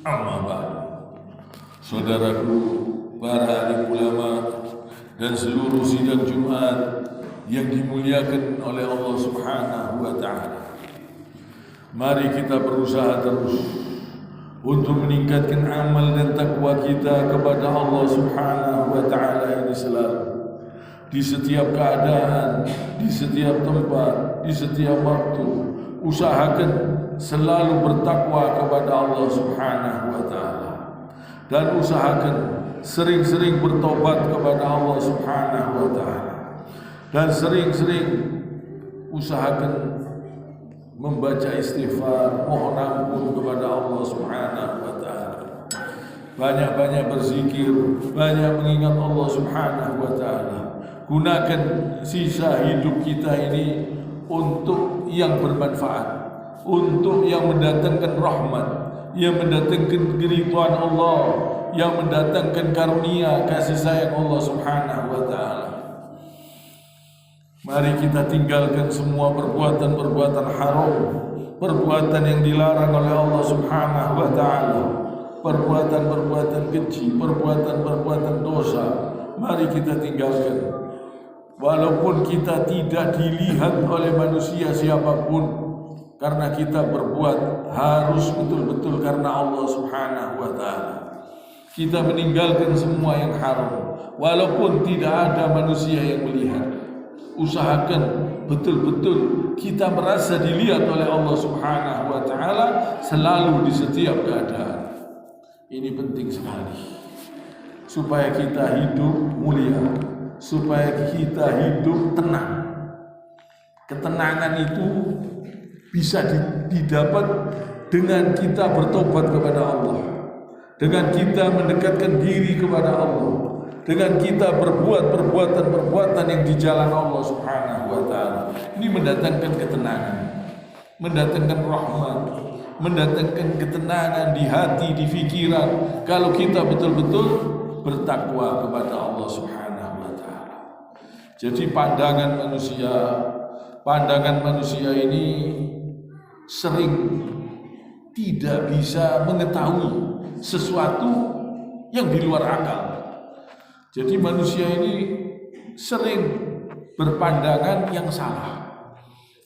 Amma ba'du. Saudaraku, para alim ulama dan seluruh sidang Jumat yang dimuliakan oleh Allah Subhanahu wa ta'ala, mari kita berusaha terus untuk meningkatkan amal dan takwa kita kepada Allah Subhanahu wa ta'ala ini selalu, di setiap keadaan, di setiap tempat, di setiap waktu. Usahakan selalu bertakwa kepada Allah Subhanahu wa ta'ala, dan usahakan sering-sering bertobat kepada Allah Subhanahu wa ta'ala, dan sering-sering usahakan membaca istighfar, mohon ampun kepada Allah Subhanahu wa ta'ala. Banyak-banyak berzikir, banyak mengingat Allah Subhanahu wa ta'ala. Gunakan sisa hidup kita ini untuk yang bermanfaat, untuk yang mendatangkan rahmat, yang mendatangkan keridhaan Allah, yang mendatangkan karunia kasih sayang Allah Subhanahu wa ta'ala. Mari kita tinggalkan semua perbuatan-perbuatan haram, perbuatan yang dilarang oleh Allah Subhanahu wa ta'ala, perbuatan-perbuatan keji, perbuatan-perbuatan dosa. Mari kita tinggalkan. Walaupun kita tidak dilihat oleh manusia siapapun, karena kita berbuat harus betul-betul karena Allah Subhanahu wa ta'ala. Kita meninggalkan semua yang haram, walaupun tidak ada manusia yang melihat. Usahakan betul-betul kita merasa dilihat oleh Allah Subhanahu wa ta'ala selalu di setiap keadaan. Ini penting sekali supaya kita hidup mulia, supaya kita hidup tenang. Ketenangan itu bisa didapat dengan kita bertobat kepada Allah, dengan kita mendekatkan diri kepada Allah, dengan kita berbuat perbuatan-perbuatan yang di jalan Allah Subhanahu wa ta'ala. Ini mendatangkan ketenangan, mendatangkan rahmat, mendatangkan ketenangan di hati, di pikiran, kalau kita betul-betul bertakwa kepada Allah Subhanahu wa ta'ala. Jadi pandangan manusia ini sering tidak bisa mengetahui sesuatu yang di luar akal. Jadi manusia ini sering berpandangan yang salah.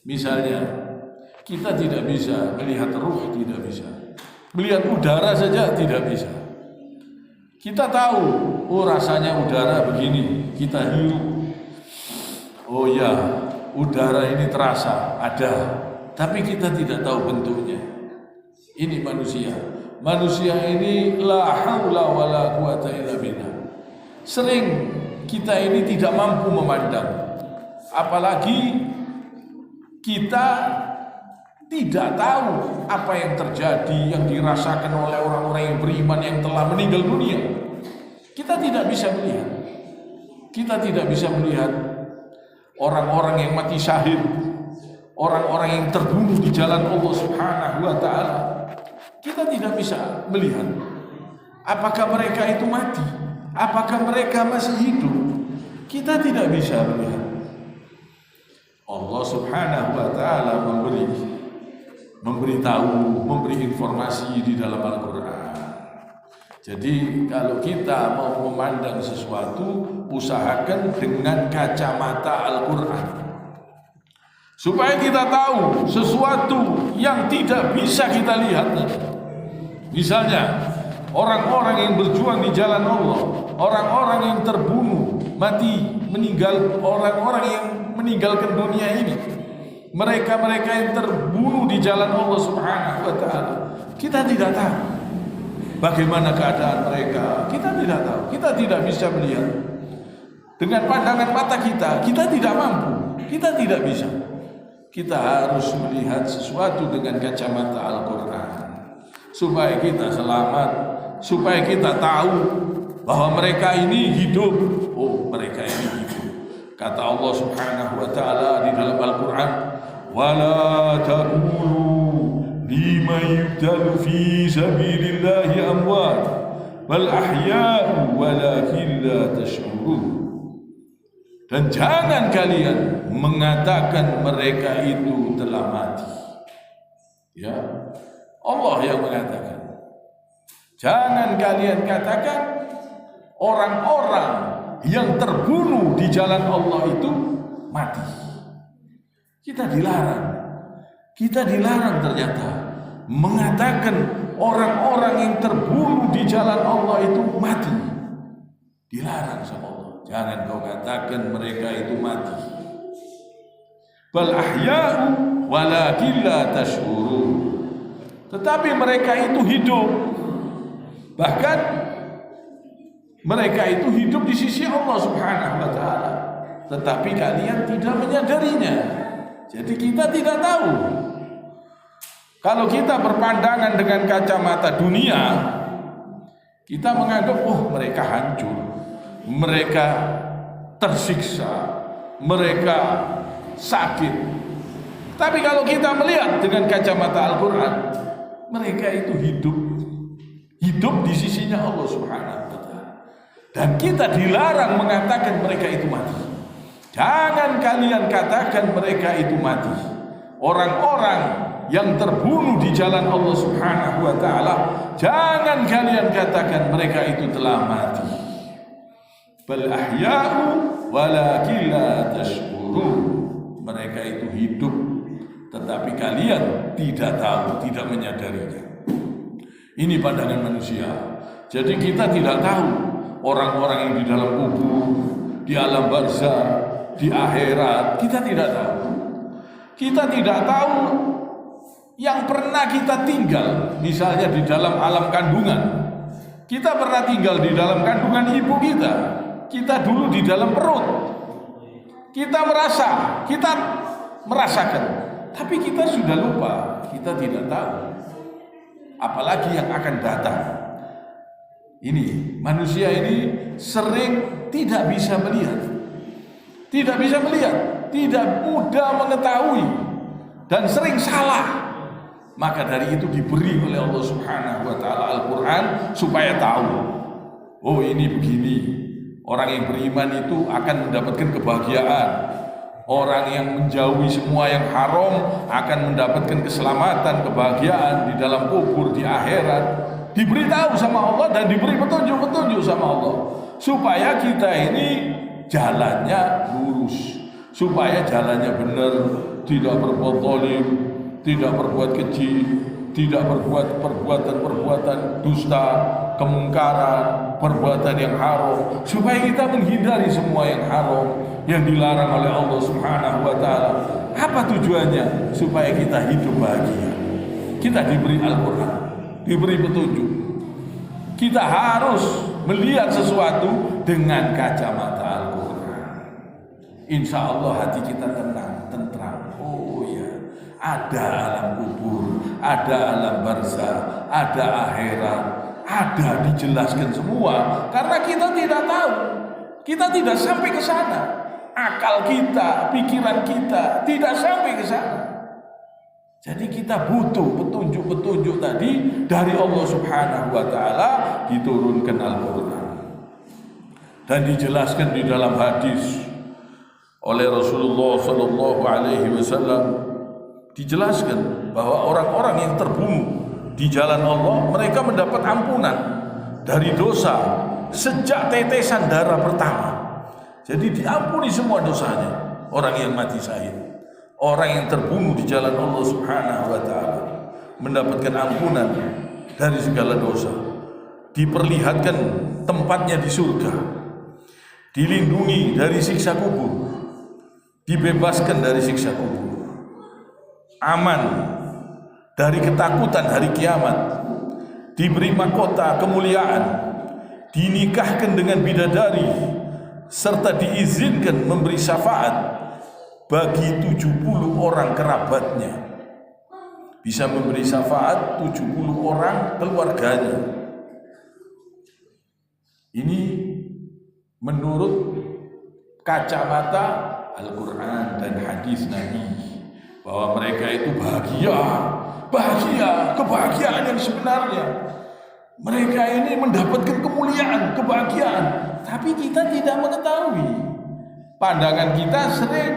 Misalnya, kita tidak bisa melihat ruh, tidak bisa. Melihat udara saja tidak bisa. Kita tahu, oh rasanya udara begini, kita hirup. Oh ya, udara ini terasa, ada. Tapi kita tidak tahu bentuknya. Ini manusia. Manusia ini la haula wala quwata illa billah. Sering kita ini tidak mampu memandang. Apalagi kita tidak tahu apa yang terjadi, yang dirasakan oleh orang-orang yang beriman yang telah meninggal dunia. Kita tidak bisa melihat. Kita tidak bisa melihat orang-orang yang mati syahid, orang-orang yang terbunuh di jalan Allah Subhanahu wa ta'ala. Kita tidak bisa melihat apakah mereka itu mati, apakah mereka masih hidup. Kita tidak bisa melihat. Allah Subhanahu wa ta'ala memberitahu, memberi informasi di dalam Al-Quran. Jadi kalau kita mau memandang sesuatu, usahakan dengan kacamata Al-Quran, supaya kita tahu sesuatu yang tidak bisa kita lihat. Misalnya orang-orang yang berjuang di jalan Allah, orang-orang yang terbunuh, mati, meninggal, orang-orang yang meninggalkan dunia ini, mereka-mereka yang terbunuh di jalan Allah Subhanahu wa ta'ala, kita tidak tahu bagaimana keadaan mereka. Kita tidak tahu, kita tidak bisa melihat dengan pandangan mata kita. Kita tidak mampu, kita tidak bisa. Kita harus melihat sesuatu dengan kacamata Al-Quran, supaya kita selamat, supaya kita tahu bahwa mereka ini hidup. Oh, mereka ini hidup. Kata Allah Subhanahu wa ta'ala di dalam Al-Quran, wala taqulu liman yuqtalu fi sabilillahi amwat bal ahya'u walakin la tash'urun. Dan jangan kalian mengatakan mereka itu telah mati. Ya, Allah yang mengatakan. Jangan kalian katakan orang-orang yang terbunuh di jalan Allah itu mati. Kita dilarang ternyata mengatakan orang-orang yang terbunuh di jalan Allah itu mati. Dilarang sama Allah. Jangan kau katakan mereka itu mati. Bal ahya'u walakin la tash'urun. Tetapi mereka itu hidup. Bahkan mereka itu hidup di sisi Allah Subhanahu wa taala. Tetapi kalian tidak menyadarinya. Jadi kita tidak tahu. Kalau kita berpandangan dengan kacamata dunia, kita menganggap mereka hancur, mereka tersiksa, mereka sakit. Tapi kalau kita melihat dengan kacamata Al-Quran, mereka itu hidup di sisinya Allah Subhanahu wa taala. Dan kita dilarang mengatakan mereka itu mati. Jangan kalian katakan mereka itu mati. Orang-orang yang terbunuh di jalan Allah Subhanahu wa taala, jangan kalian katakan mereka itu telah mati. Bal ahya'u walakin la tash'urun. Mereka itu hidup, tetapi kalian tidak tahu, tidak menyadarinya. Ini pandangan manusia. Jadi kita tidak tahu orang-orang yang di dalam kubur, di alam barzah, di akhirat, kita tidak tahu. Kita tidak tahu yang pernah kita tinggal, misalnya di dalam alam kandungan. Kita pernah tinggal di dalam kandungan ibu kita. Kita dulu di dalam perut. Kita merasakan. Tapi kita sudah lupa, kita tidak tahu. Apalagi yang akan datang. Ini manusia ini sering tidak bisa melihat, tidak mudah mengetahui, dan sering salah. Maka dari itu diberi oleh Allah Subhanahu wa taala Al-Quran supaya tahu. Oh, ini begini. Orang yang beriman itu akan mendapatkan kebahagiaan. Orang yang menjauhi semua yang haram akan mendapatkan keselamatan, kebahagiaan di dalam kubur, di akhirat. Diberitahu sama Allah dan diberi petunjuk-petunjuk sama Allah supaya kita ini jalannya lurus, supaya jalannya benar, tidak berbuat zalim, tidak berbuat keji, tidak berbuat perbuatan dusta, kemungkaran, perbuatan yang haram, supaya kita menghindari semua yang haram yang dilarang oleh Allah Subhanahu wa taala. Apa tujuannya? Supaya kita hidup bahagia. Kita diberi Al-Quran, diberi petunjuk. Kita harus melihat sesuatu dengan kacamata Al-Quran. Insya Allah hati kita tenang, tentram. Oh ya, ada alam kubur, ada alam barzah, ada akhirat, ada dijelaskan semua. Karena kita tidak tahu, kita tidak sampai ke sana. Akal kita, pikiran kita tidak sampai ke sana. Jadi kita butuh petunjuk-petunjuk tadi dari Allah Subhanahu wa taala, diturunkan Al-Quran dan dijelaskan di dalam hadis oleh Rasulullah sallallahu alaihi wasallam. Dijelaskan bahwa orang-orang yang terbunuh di jalan Allah, mereka mendapat ampunan dari dosa sejak tetesan darah pertama. Jadi diampuni semua dosanya orang yang mati syahid. Orang yang terbunuh di jalan Allah Subhanahu wa taala mendapatkan ampunan dari segala dosa. Diperlihatkan tempatnya di surga. Dilindungi dari siksa kubur. Dibebaskan dari siksa kubur. Aman dari ketakutan hari kiamat. Diberi mahkota kemuliaan. Dinikahkan dengan bidadari serta diizinkan memberi syafaat bagi 70 orang kerabatnya. Bisa memberi syafaat 70 orang keluarganya. Ini menurut kacamata Al-Quran dan hadis Nabi, bahwa mereka itu bahagia, kebahagiaan yang sebenarnya. Mereka ini mendapatkan kemuliaan, kebahagiaan, tapi kita tidak mengetahui. Pandangan kita sering,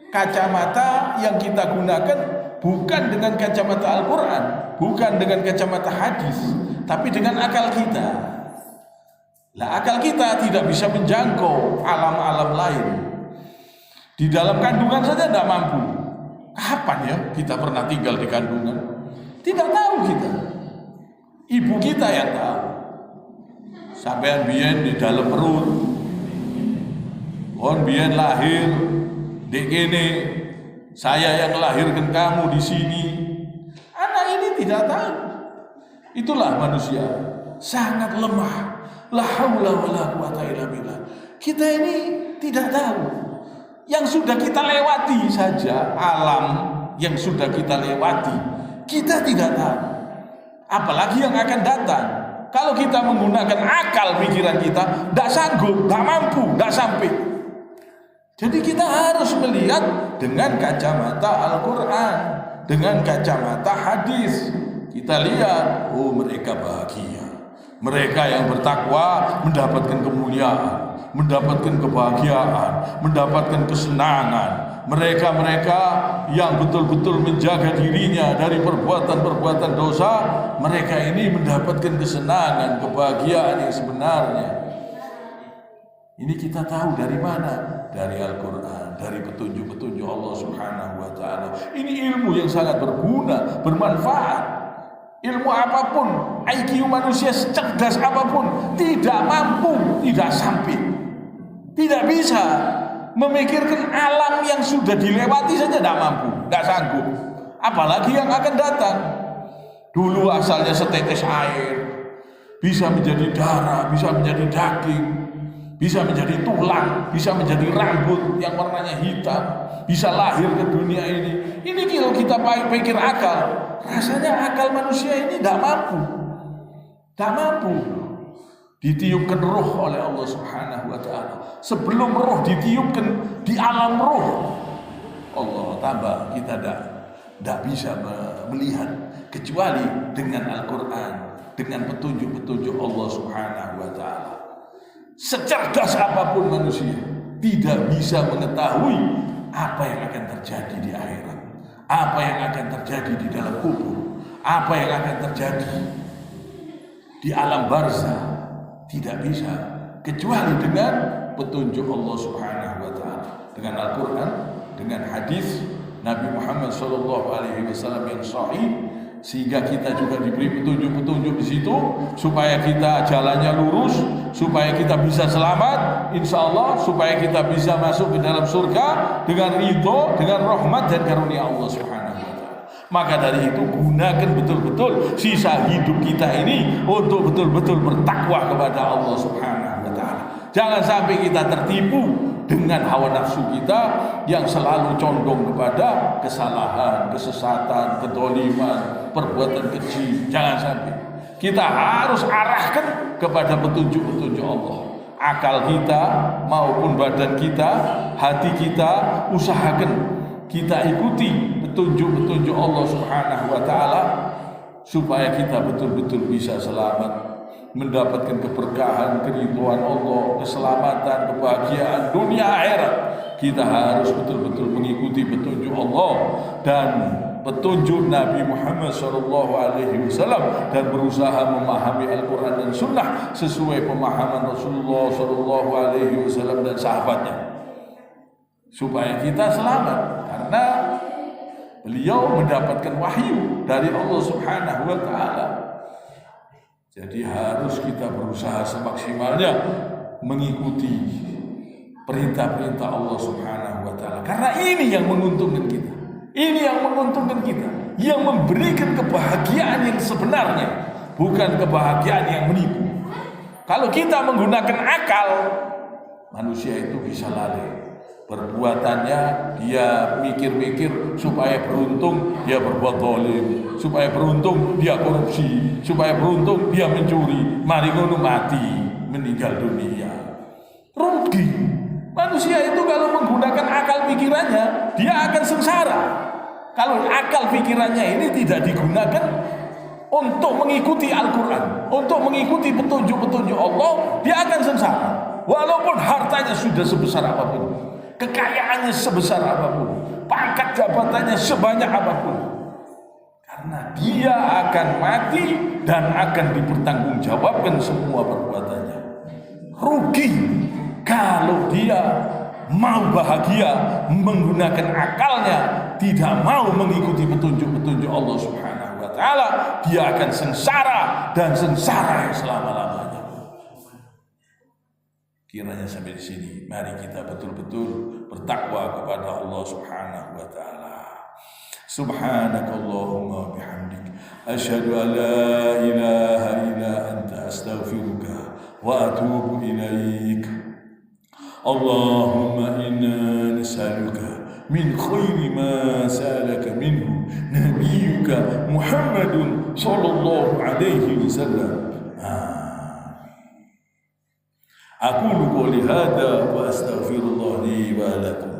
kacamata yang kita gunakan bukan dengan kacamata Al-Quran, bukan dengan kacamata hadis, tapi dengan akal kita. Lah akal kita tidak bisa menjangkau alam-alam lain. Di dalam kandungan saja tidak mampu. Kapan ya kita pernah tinggal di kandungan? Tidak tahu kita. Ibu kita yang tahu. Sampean biyen di dalam perut. On biyen lahir di kene. Saya yang melahirkan kamu di sini. Anak ini tidak tahu. Itulah manusia, sangat lemah. La haula wala quwata illa billah. Kita ini tidak tahu. Yang sudah kita lewati saja, alam yang sudah kita lewati, kita tidak tahu. Apalagi yang akan datang. Kalau kita menggunakan akal pikiran kita, tidak sanggup, tidak mampu, tidak sampai. Jadi kita harus melihat dengan kacamata Al-Quran, dengan kacamata hadis. Kita lihat, oh mereka bahagia. Mereka yang bertakwa mendapatkan kemuliaan, mendapatkan kebahagiaan, mendapatkan kesenangan. Mereka-mereka yang betul-betul menjaga dirinya dari perbuatan-perbuatan dosa, mereka ini mendapatkan kesenangan, kebahagiaan yang sebenarnya. Ini kita tahu dari mana? Dari Al-Quran, dari petunjuk-petunjuk Allah Subhanahu wa ta'ala. Ini ilmu yang sangat berguna, bermanfaat. Ilmu apapun, IQ manusia secerdas apapun, tidak mampu, tidak sampai. Tidak bisa memikirkan alam yang sudah dilewati saja tidak mampu, tidak sanggup. Apalagi yang akan datang. Dulu asalnya setetes air, bisa menjadi darah, bisa menjadi daging, bisa menjadi tulang, bisa menjadi rambut yang warnanya hitam, bisa lahir ke dunia ini. Ini kalau kita pikir akal, rasanya akal manusia ini tidak mampu. Tidak mampu. Ditiupkan roh oleh Allah Subhanahu wa ta'ala. Sebelum roh ditiupkan di alam roh, Allah tambah kita tidak bisa melihat kecuali dengan Al-Quran, dengan petunjuk-petunjuk Allah Subhanahu wa ta'ala. Secerdas apapun manusia tidak bisa mengetahui apa yang akan terjadi di akhirat, apa yang akan terjadi di dalam kubur, apa yang akan terjadi di alam barzah. Tidak bisa kecuali dengan petunjuk Allah Subhanahu wa ta'ala, dengan Al-Quran, dengan hadis Nabi Muhammad SAW yang sahih, sehingga kita juga diberi petunjuk-petunjuk di situ supaya kita jalannya lurus, supaya kita bisa selamat, insya Allah, supaya kita bisa masuk ke dalam surga dengan ridho, dengan rahmat dan karunia Allah Subhanahu wa ta'ala. Maka dari itu gunakan betul-betul sisa hidup kita ini untuk betul-betul bertakwa kepada Allah Subhanahu wa ta'ala. Jangan sampai kita tertipu dengan hawa nafsu kita yang selalu condong kepada kesalahan, kesesatan, kedoliman, perbuatan keji. Jangan sampai. Kita harus arahkan kepada petunjuk-petunjuk Allah. Akal kita maupun badan kita, hati kita, usahakan kita ikuti petunjuk-petunjuk Allah Subhanahu wa ta'ala supaya kita betul-betul bisa selamat, mendapatkan keberkahan, keridhaan Allah, keselamatan, kebahagiaan dunia akhirat. Kita harus betul-betul mengikuti petunjuk Allah dan petunjuk Nabi Muhammad SAW dan berusaha memahami Al-Quran dan Sunnah sesuai pemahaman Rasulullah SAW dan sahabatnya, supaya kita selamat, karena beliau mendapatkan wahyu dari Allah Subhanahu wa ta'ala. Jadi harus kita berusaha semaksimalnya mengikuti perintah-perintah Allah Subhanahu wa ta'ala, karena ini yang menguntungkan kita. Ini yang menguntungkan kita, yang memberikan kebahagiaan yang sebenarnya, bukan kebahagiaan yang menipu. Kalau kita menggunakan akal, manusia itu bisa lalai. Perbuatannya dia mikir-mikir supaya beruntung dia berbuat zalim, supaya beruntung dia korupsi, supaya beruntung dia mencuri, mari ngono mati, meninggal dunia. Rugi. Manusia itu kalau menggunakan akal pikirannya, dia akan sengsara. Kalau akal pikirannya ini tidak digunakan untuk mengikuti Al-Quran, untuk mengikuti petunjuk-petunjuk Allah, dia akan sengsara. Walaupun hartanya sudah sebesar apapun, kekayaannya sebesar apapun, pangkat jabatannya sebanyak apapun, karena dia akan mati dan akan dipertanggungjawabkan semua perbuatannya. Rugi kalau dia mau bahagia menggunakan akalnya, tidak mau mengikuti petunjuk-petunjuk Allah Subhanahu wa taala, dia akan sengsara dan sengsara selama-lamanya. Kiranya sampai di sini mari kita betul-betul bertakwa kepada Allah Subhanahu wa taala. Subhanakallahumma bihamdik asyhadu an la ilaha illa anta astaghfiruka wa atubu ilaik. Allahumma inna nas'aluka min khairi ma sa'alaka minhu nabiyyuka Muhammadun sallallahu alaihi wasallam. Aqulu qouli hadza wa astaghfirullah li wa lakum.